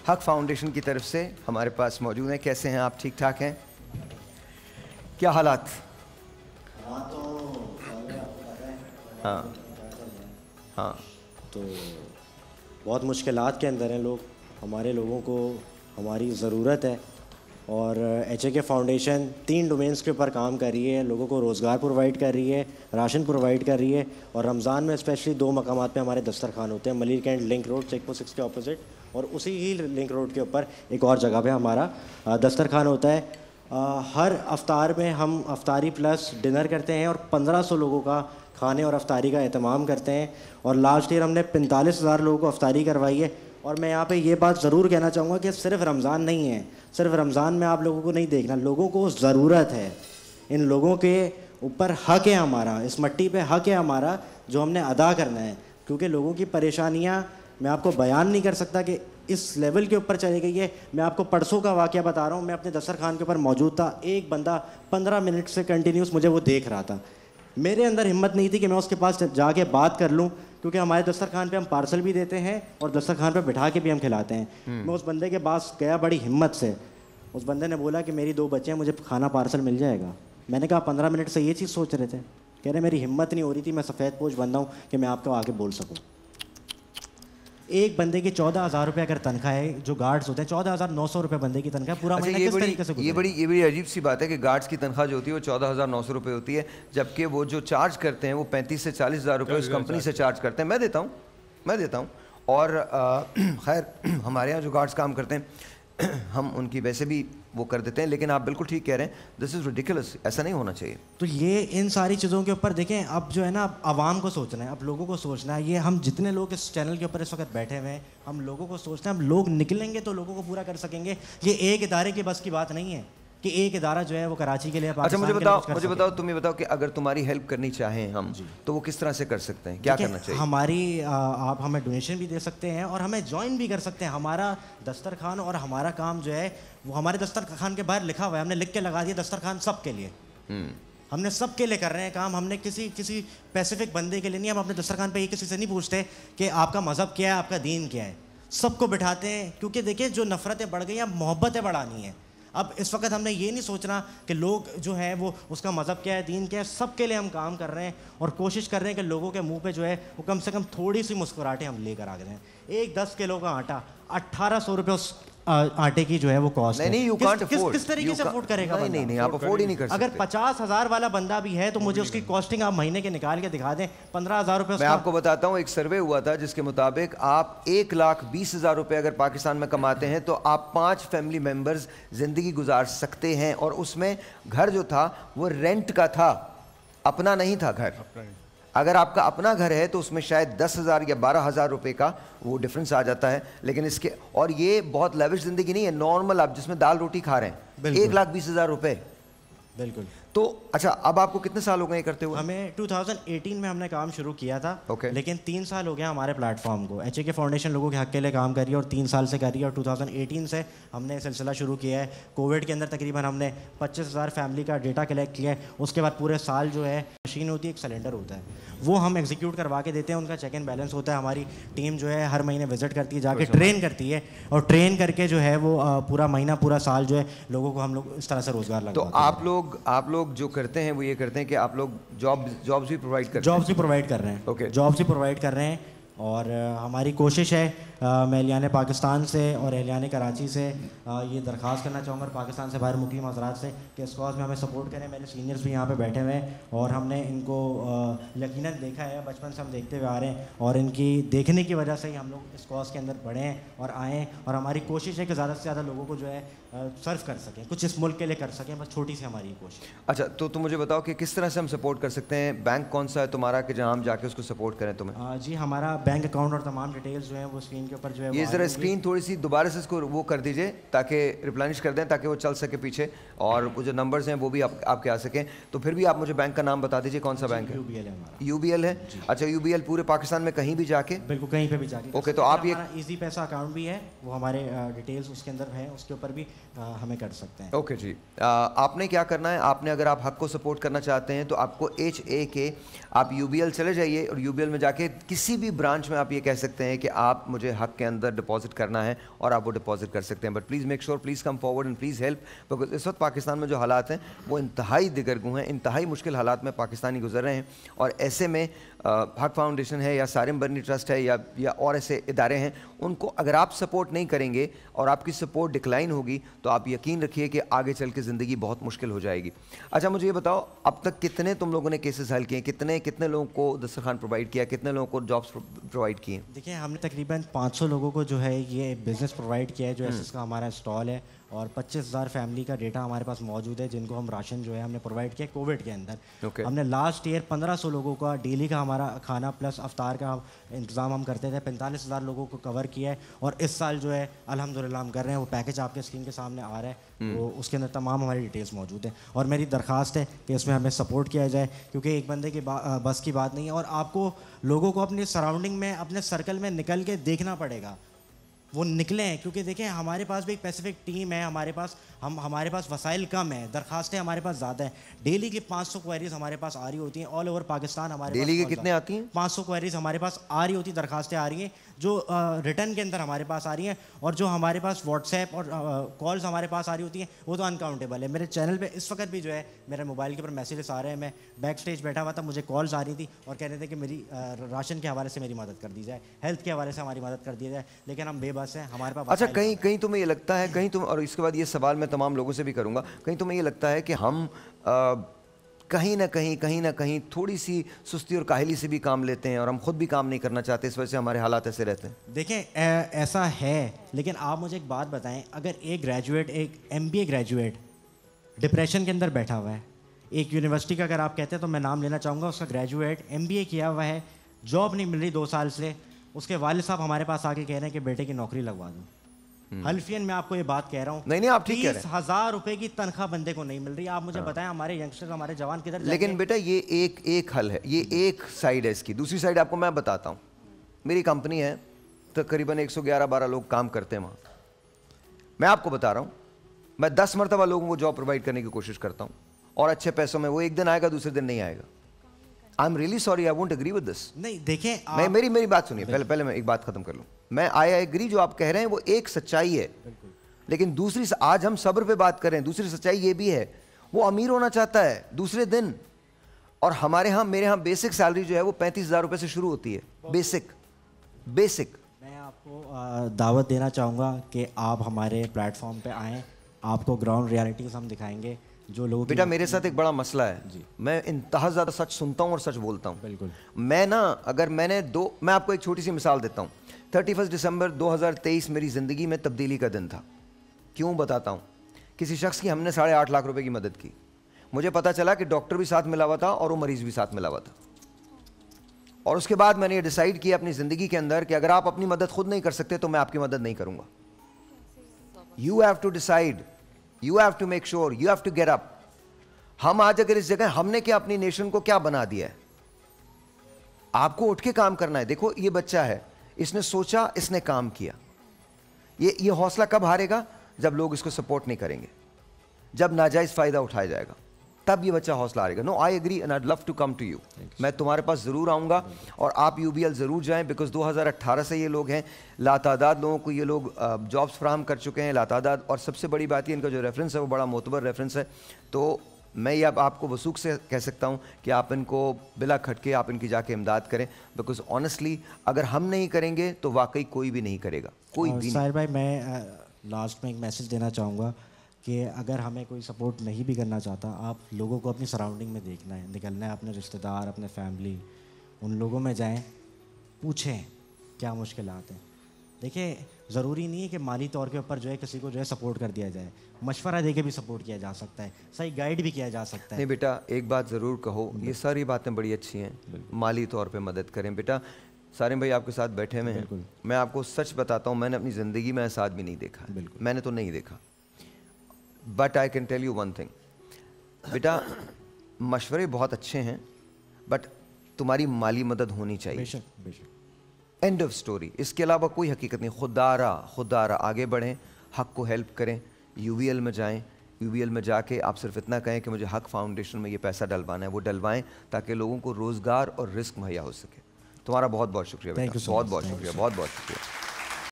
हक फाउंडेशन की तरफ से हमारे पास मौजूद हैं। कैसे हैं आप? ठीक ठाक हैं? क्या हालात? हाँ हाँ, तो बहुत मुश्किलात के अंदर हैं लोग। हमारे लोगों को हमारी ज़रूरत है और HAK फाउंडेशन 3 डोमेन्स के ऊपर काम कर रही है। लोगों को रोज़गार प्रोवाइड कर रही है, राशन प्रोवाइड कर रही है और रमज़ान में स्पेशली 2 मकामात पे हमारे दस्तरखान होते हैं, Malir cantt link road check post 6 के ऑपोजिट, और उसी ही लिंक रोड के ऊपर एक और जगह पे हमारा दस्तरखान होता है। हर अफ्तार में हम अफ्तारी प्लस डिनर करते हैं और 1500 लोगों का खाने और अफ्तारी का एहतमाम करते हैं और लास्ट ईयर हमने 45,000 लोगों को अफ्तारी करवाई है। और मैं यहाँ पे ये बात ज़रूर कहना चाहूँगा कि सिर्फ रमज़ान नहीं है, सिर्फ रमज़ान में आप लोगों को नहीं देखना, लोगों को ज़रूरत है, इन लोगों के ऊपर हक है हमारा, इस मिट्टी पे हक है हमारा जो हमने अदा करना है। क्योंकि लोगों की परेशानियाँ मैं आपको बयान नहीं कर सकता कि इस लेवल के ऊपर चली गई है। मैं आपको परसों का वाक़या बता रहा हूँ, मैं अपने दस्तरखान के ऊपर मौजूद था, एक बंदा 15 मिनट से कंटिन्यूस मुझे वो देख रहा था। मेरे अंदर हिम्मत नहीं थी कि मैं उसके पास जाके बात कर लूँ, क्योंकि हमारे दस्तरखान पे हम पार्सल भी देते हैं और दस्तरखान पे बिठा के भी हम खिलाते हैं। मैं उस बंदे के पास गया बड़ी हिम्मत से। उस बंदे ने बोला कि मेरी 2 बच्चे हैं, मुझे खाना पार्सल मिल जाएगा। मैंने कहा 15 मिनट से ये चीज़ सोच रहे थे। कह रहे मेरी हिम्मत नहीं हो रही थी, मैं सफ़ेद पोश बंदा हूँ कि मैं आपको आके बोल सकूँ। एक बंदे की 14,000 रुपये अगर तनख्वाह है, जो गार्ड्स होते हैं 14,900 रुपये बंदे की तनख्वाह, पूरा महीना किस तरीके से ये बड़ी अजीब सी बात है कि गार्ड्स की तनख्वाह जो होती है वो 14,900 रुपये होती है, जबकि वो जो चार्ज करते हैं वो 35 से 40,000 रुपये उस कंपनी से चार्ज करते हैं। मैं देता हूँ और खैर हमारे यहाँ जो गार्ड्स काम करते हैं हम उनकी वैसे भी वो कर देते हैं, लेकिन आप बिल्कुल ठीक कह रहे हैं, दिस इज़ रिडिकुलस, ऐसा नहीं होना चाहिए। तो ये इन सारी चीज़ों के ऊपर देखें, अब जो है ना, आवाम को सोचना है, अब लोगों को सोचना है। ये हम जितने लोग इस चैनल के ऊपर इस वक्त बैठे हुए हैं, हम लोगों को सोचना है, हम लोग निकलेंगे तो लोगों को पूरा कर सकेंगे। ये एक इदारे की बस की बात नहीं है कि एक इदारा जो है वो कराची के लिए, अच्छा मुझे बताओ तुम ये बताओ कि अगर तुम्हारी हेल्प करनी चाहें हम तो वो किस तरह से कर सकते हैं? क्या करना चाहिए? हमारी आप हमें डोनेशन भी दे सकते हैं और हमें ज्वाइन भी कर सकते हैं। हमारा दस्तरखान और हमारा काम जो है वो हमारे दस्तरखान के बाहर लिखा हुआ है, हमने लिख के लगा दिया दस्तरखान सबके लिए। हमने सबके लिए कर रहे हैं काम, हमने किसी स्पेसिफिक बंदे के लिए नहीं। हम अपने दस्तरखान पे ये किसी से नहीं पूछते कि आपका मज़हब क्या है, आपका दीन क्या है, सबको बिठाते हैं। क्योंकि देखिए जो नफ़रतें बढ़ गई हैं, अब मोहब्बतें बढ़ानी है। अब इस वक्त हमने ये नहीं सोचना कि लोग जो है वो उसका मज़हब क्या है, दीन क्या है, सबके लिए हम काम कर रहे हैं और कोशिश कर रहे हैं कि लोगों के मुंह पे जो है वो कम से कम थोड़ी सी मुस्कुराहटें हम लेकर आ गए हैं। एक 10 किलो का आटा 1800 रुपये उस आटे की जो है वो कॉस्ट है। किस तरीके से अफोर्ड करेगा? नहीं, आप अफोर्ड ही नहीं कर सकते। अगर 50,000 वाला बंदा भी है तो मुझे उसकी कॉस्टिंग आप महीने के निकाल के दिखा दें, 15,000 रुपये। मैं आपको बताता हूँ, एक सर्वे हुआ था जिसके मुताबिक आप 1,20,000 रुपये अगर पाकिस्तान में कमाते हैं तो आप 5 फैमिली मेंबर्स जिंदगी गुजार सकते हैं। और उसमें घर जो था वो रेंट का था, अपना नहीं था घर। अगर आपका अपना घर है तो उसमें शायद 10,000 या 12,000 रुपये का वो डिफरेंस आ जाता है। लेकिन इसके, और ये बहुत लेविश ज़िंदगी नहीं है, नॉर्मल आप जिसमें दाल रोटी खा रहे हैं, 1,20,000 रुपये। बिल्कुल। तो अच्छा, अब आपको कितने साल हो गए करते हुए? हमें 2018 में हमने काम शुरू किया था। लेकिन 3 साल हो गया हमारे प्लेटफॉर्म को। HAK फाउंडेशन लोगों के हक के लिए काम कर रही है और 3 साल से कर रही है और 2018 से हमने सिलसिला शुरू किया है। कोविड के अंदर तकरीबन हमने 25,000 फैमिली का डेटा कलेक्ट किया है। उसके बाद पूरे साल जो है मशीन होती है, एक सिलेंडर होता है, वो हम एग्जीक्यूट करवा के देते हैं। उनका चेक एंड बैलेंस होता है। हमारी टीम जो है हर महीने विजिट करती है, जाके ट्रेन करती है और ट्रेन करके जो है वो पूरा महीना पूरा साल जो है लोगों को हम लोग इस तरह से रोजगार लगाते हैं। तो आप लोग जो करते हैं वो ये करते हैं कि आप लोग जॉब्स भी प्रोवाइड करते हैं? जॉब्स भी प्रोवाइड कर रहे हैं। ओके, जॉब्स भी प्रोवाइड कर रहे हैं और हमारी कोशिश है, मैं एहलियान पाकिस्तान से और एहलियान कराची से ये दरख्वास्त करना चाहूँगा और पाकिस्तान से बाहर मुकीम हज़रात से कि इस कॉज में हमें सपोर्ट करें। मेरे सीनियर्स भी यहाँ पे बैठे हुए हैं और हमने इनको यकीनन देखा है, बचपन से हम देखते हुए आ रहे हैं और इनकी देखने की वजह से ही हम लोग इस कॉज के अंदर बढ़े हैं और आए हैं। और हमारी कोशिश है कि ज़्यादा से ज़्यादा लोगों को जो है सर्व कर सकें, कुछ इस मुल्क के लिए कर सकें, बस छोटी सी हमारी कोशिश। अच्छा, तो तुम मुझे बताओ कि किस तरह से हम सपोर्ट कर सकते हैं? बैंक कौन सा है तुम्हारा कि जहाँ हम जाके उसको सपोर्ट करें तुम्हें? जी, हमारा बैंक अकाउंट और तमाम डिटेल्स जो हैं वो स्क्रीन के ऊपर जो है, ये ज़रा स्क्रीन थोड़ी सी दोबारा से इसको वो कर दीजिए ताकि रिप्लेनिश कर दें, ताकि वो चल सके पीछे, और वो जो नंबर्स हैं वो भी आपके आ सकें। तो फिर भी आप मुझे बैंक का नाम बता दीजिए, कौन सा बैंक है? UBL है हमारा। UBL है? अच्छा, UBL पूरे पाकिस्तान में कहीं भी जाके? बिल्कुल, कहीं पे भी जाके। ओके, तो आप ये ईजी पैसा अकाउंट भी है, वो हमारे डिटेल्स उसके अंदर है, उसके ऊपर भी हमें कर सकते हैं। ओके जी, आपने क्या करना है, आपने अगर आप हक को सपोर्ट करना चाहते हैं तो आपको HAK, आप UBL चले जाइए और UBL में जाके किसी भी ब्रांच में आप ये कह सकते हैं कि आप मुझे हक के अंदर डिपॉजिट करना है और आप वो डिपॉजिट कर सकते हैं। But please make sure, please come forward and please help, because इस वक्त पाकिस्तान में जो हालात हैं वो इंतहाई दिगरगू हैं, इंतहाई मुश्किल हालात में पाकिस्तानी गुजर रहे हैं। और ऐसे में हक फाउंडेशन है या सारिम बर्नी ट्रस्ट है या और ऐसे इदारे हैं, उनको अगर आप सपोर्ट नहीं करेंगे और आपकी सपोर्ट डिक्लाइन होगी तो आप यकीन रखिए कि आगे चल के ज़िंदगी बहुत मुश्किल हो जाएगी। अच्छा मुझे ये बताओ, अब तक कितने तुम लोगों ने केसेस हल किए, कितने लोगों को दस्तरखान प्रोवाइड किया, कितने लोगों को जॉब्स प्रोवाइड किए? देखिए हमने तकरीबन 500 लोगों को जो है ये बिज़नेस प्रोवाइड किया है, जो एसएस का हमारा स्टॉल है, और 25,000 फैमिली का डेटा हमारे पास मौजूद है जिनको हम राशन जो है हमने प्रोवाइड किया कोविड के अंदर। हमने लास्ट ईयर 1500 लोगों का डेली का हमारा खाना प्लस अफ्तार का इंतज़ाम हम करते थे, 45,000 लोगों को कवर किया है। और इस साल जो है अल्हम्दुलिल्लाह हम कर रहे हैं, वो पैकेज आपके स्क्रीन के सामने आ रहा है, वो उसके अंदर तमाम हमारी डिटेल्स मौजूद है। और मेरी दरख्वास्त है कि इसमें हमें सपोर्ट किया जाए, क्योंकि एक बंदे की बस की बात नहीं है, और आपको लोगों को अपने सराउंडिंग में अपने सर्कल में निकल के देखना पड़ेगा, वो निकले हैं। क्योंकि देखें हमारे पास भी एक स्पेसिफिक टीम है, हमारे पास वसाइल कम है, दरखास्तें हमारे पास ज़्यादा है। डेली की 500 क्वेरीज हमारे पास आ रही होती हैं ऑल ओवर पाकिस्तान। हमारे डेली के कितने आती हैं? 500 क्वेरीज हमारे पास आ रही होती, दरखास्तें आ रही हैं जो रिटर्न के अंदर हमारे पास आ रही हैं, और जो हमारे पास व्हाट्सएप और कॉल्स हमारे पास आ रही होती हैं वो तो अनकाउंटेबल है। मेरे चैनल पे इस वक्त भी जो है मेरे मोबाइल के ऊपर मैसेजेस आ रहे हैं, मैं बैक स्टेज बैठा हुआ था, मुझे कॉल्स आ रही थी और कह रहे थे कि मेरी राशन के हवाले से मेरी मदद कर दी जाए, हेल्थ के हवाले से हमारी मदद कर दी जाए, लेकिन हम बेबस हैं, हमारे पास। अच्छा कहीं तुम्हें ये लगता है, कहीं तुम, और इसके बाद ये सवाल मैं तमाम लोगों से भी करूँगा, कहीं तुम्हें ये लगता है कि हम कहीं ना कहीं थोड़ी सी सुस्ती और काहली से भी काम लेते हैं और हम खुद भी काम नहीं करना चाहते, इस वजह से हमारे हालात ऐसे रहते हैं? देखें ऐसा है, लेकिन आप मुझे एक बात बताएं, अगर एक ग्रेजुएट, एक MBA ग्रेजुएट डिप्रेशन के अंदर बैठा हुआ है, एक यूनिवर्सिटी का अगर आप कहते हैं तो मैं नाम लेना चाहूँगा, उसका ग्रेजुएट MBA किया हुआ है, जॉब नहीं मिल रही 2 साल से, उसके वालिद साहब हमारे पास आके कह रहे हैं कि बेटे की नौकरी लगवा दो। हल्फियन मैं आपको ये बात कह रहा हूँ, नहीं आप ठीक कह रहे हैं, 30,000 रुपए की तनख्वाह बंदे को नहीं मिल रही। आप मुझे बताएं हमारे यंगस्टर्स, हमारे जवान किधर? लेकिन बेटा ये एक हल है, ये एक साइड है इसकी। दूसरी साइड आपको मैं बताता हूँ। मेरी कंपनी है, तकरीबन 111-12 लोग काम करते हैं वहाँ। मैं आपको बता रहा हूँ, मैं 10 मरतबा लोगों को जॉब प्रोवाइड करने की कोशिश करता हूँ और अच्छे पैसों में। वो एक दिन आएगा, दूसरे दिन नहीं आएगा। I am really sorry, I won't agree with this. नहीं देखें मैं मेरी बात सुनिए, पहले मैं एक बात खत्म कर लूँ। मैं आई एग्री, जो आप कह रहे हैं वो एक सच्चाई है, लेकिन दूसरी, आज हम सब्र पे बात कर रहे हैं, दूसरी सच्चाई ये भी है, वो अमीर होना चाहता है दूसरे दिन। और हमारे यहाँ, मेरे यहाँ बेसिक सैलरी जो है वो 35,000 रुपये से शुरू होती है, बेसिक। मैं आपको दावत देना चाहूँगा कि आप हमारे प्लेटफॉर्म पे आएँ, आपको ग्राउंड रियलिटीज़ हम दिखाएंगे। जो लोग बेटा मेरे साथ एक बड़ा मसला है जी, मैं इंतहा ज़्यादा सच सुनता हूँ और सच बोलता हूँ। बिल्कुल। मैं मैं आपको एक छोटी सी मिसाल देता हूँ। 31 दिसंबर 2023 मेरी ज़िंदगी में तब्दीली का दिन था। क्यों बताता हूँ? किसी शख्स की हमने 8.5 लाख रुपए की मदद की। मुझे पता चला कि डॉक्टर भी साथ मिला हुआ था और वो मरीज़ भी साथ मिला हुआ था। और उसके बाद मैंने ये डिसाइड किया अपनी ज़िंदगी के अंदर कि अगर आप अपनी मदद खुद नहीं कर सकते तो मैं आपकी मदद नहीं करूँगा। You have to decide, you have to make sure, you have to get up. हम आज अगर इस जगह, हमने क्या अपनी नेशन को क्या बना दिया है? आपको उठ के काम करना है। देखो ये बच्चा है, इसने सोचा, इसने काम किया। ये हौसला कब हारेगा? जब लोग इसको सपोर्ट नहीं करेंगे, जब नाजायज फायदा उठाया जाएगा, तब ये बच्चा हौसला हारेगा। No, I agree and I love to come to you. मैं तुम्हारे पास ज़रूर आऊँगा और आप UBL ज़रूर जाएं, बिकॉज 2018 से ये लोग हैं, लातादाद लोगों को ये लोग जॉब्स फ्राहम कर चुके हैं, लातादाद। और सबसे बड़ी बात ये, इनका जो रेफरेंस है वो बड़ा मोतबर रेफरेंस है। तो मैं ये अब आपको वसूख से कह सकता हूँ कि आप इनको बिला खटके आप इनकी जाके इमदाद करें, बिकॉज ऑनेस्टली अगर हम नहीं करेंगे तो वाकई कोई भी नहीं करेगा, कोई भी। साहिर भाई, मैं लास्ट में एक मैसेज देना चाहूँगा कि अगर हमें कोई सपोर्ट नहीं भी करना चाहता, आप लोगों को अपनी सराउंडिंग में देखना है, निकलना है, अपने रिश्तेदार, अपने फैमिली, उन लोगों में जाएं, पूछें क्या मुश्किलात हैं। देखिए ज़रूरी नहीं है कि माली तौर के ऊपर जो है किसी को जो है सपोर्ट कर दिया जाए, मशवरा दे के भी सपोर्ट किया जा सकता है, सही गाइड भी किया जा सकता है। नहीं बेटा, एक बात ज़रूर कहो, ये सारी बातें बड़ी अच्छी हैं, माली तौर पे मदद करें। बेटा सारिम भाई आपके साथ बैठे हुए हैं, मैं आपको सच बताता हूँ, मैंने अपनी ज़िंदगी में ऐसा आदमी नहीं देखा, मैंने तो नहीं देखा। But I can tell you one thing बेटा, मशवरे बहुत अच्छे हैं, बट तुम्हारी माली मदद होनी चाहिए। बेशक बेशक, एंड ऑफ स्टोरी। इसके अलावा कोई हकीकत नहीं। खुदारा आगे बढ़ें, हक को हेल्प करें, UBL में जाएं, UBL में जाके आप सिर्फ इतना कहें कि मुझे हक फाउंडेशन में ये पैसा डलवाना है, वो डलवाएं ताकि लोगों को रोज़गार और रिस्क मुहैया हो सके। तुम्हारा बहुत बहुत शुक्रिया बेटा, बहुत बहुत शुक्रिया, बहुत बहुत शुक्रिया।